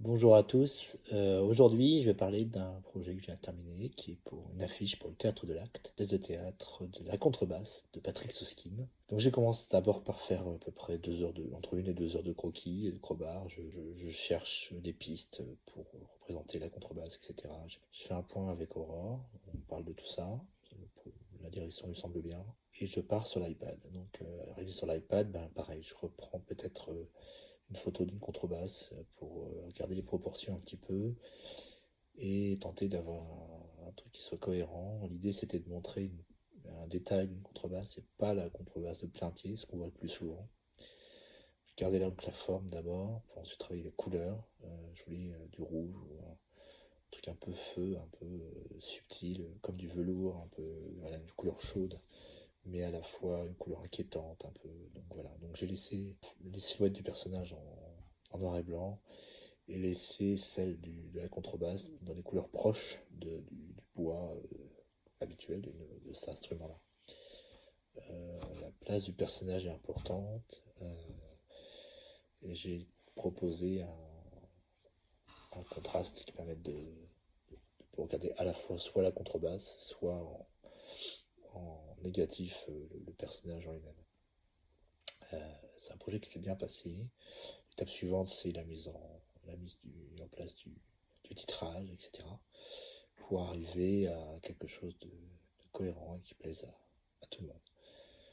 Bonjour à tous. Aujourd'hui, je vais parler d'un projet que je viens de terminer, qui est pour une affiche pour le Théâtre de l'Acte, pièce de théâtre de La Contrebasse de Patrick Soskine. Donc j'ai commencé d'abord par faire à peu près entre 1 et 2 heures de croquis et de crowbar. Je cherche des pistes pour représenter la contrebasse, etc. Je fais un point avec Aurore, on parle de tout ça, la direction lui semble bien, et je pars sur l'iPad. Donc arrivé sur l'iPad, pareil, je reprends peut-être une photo d'une contrebasse pour garder les proportions un petit peu et tenter d'avoir un truc qui soit cohérent. L'idée c'était de montrer un détail d'une contrebasse, c'est pas la contrebasse de plein pied, ce qu'on voit le plus souvent. Garder donc la forme d'abord, pour ensuite travailler les couleurs. Je voulais du rouge ou un truc un peu feu, un peu subtil, comme du velours, un peu voilà, une couleur chaude, mais à la fois une couleur inquiétante, un peu. Donc voilà, donc j'ai laissé les silhouettes du personnage en noir et blanc et laisser de la contrebasse dans les couleurs proches du bois habituel de cet instrument-là. La place du personnage est importante et j'ai proposé un contraste qui permet de regarder à la fois soit la contrebasse, soit en négatif le personnage en lui-même. C'est un projet qui s'est bien passé. L'étape suivante, c'est la mise en place du titrage, etc. Pour arriver à quelque chose de cohérent et qui plaise à tout le monde.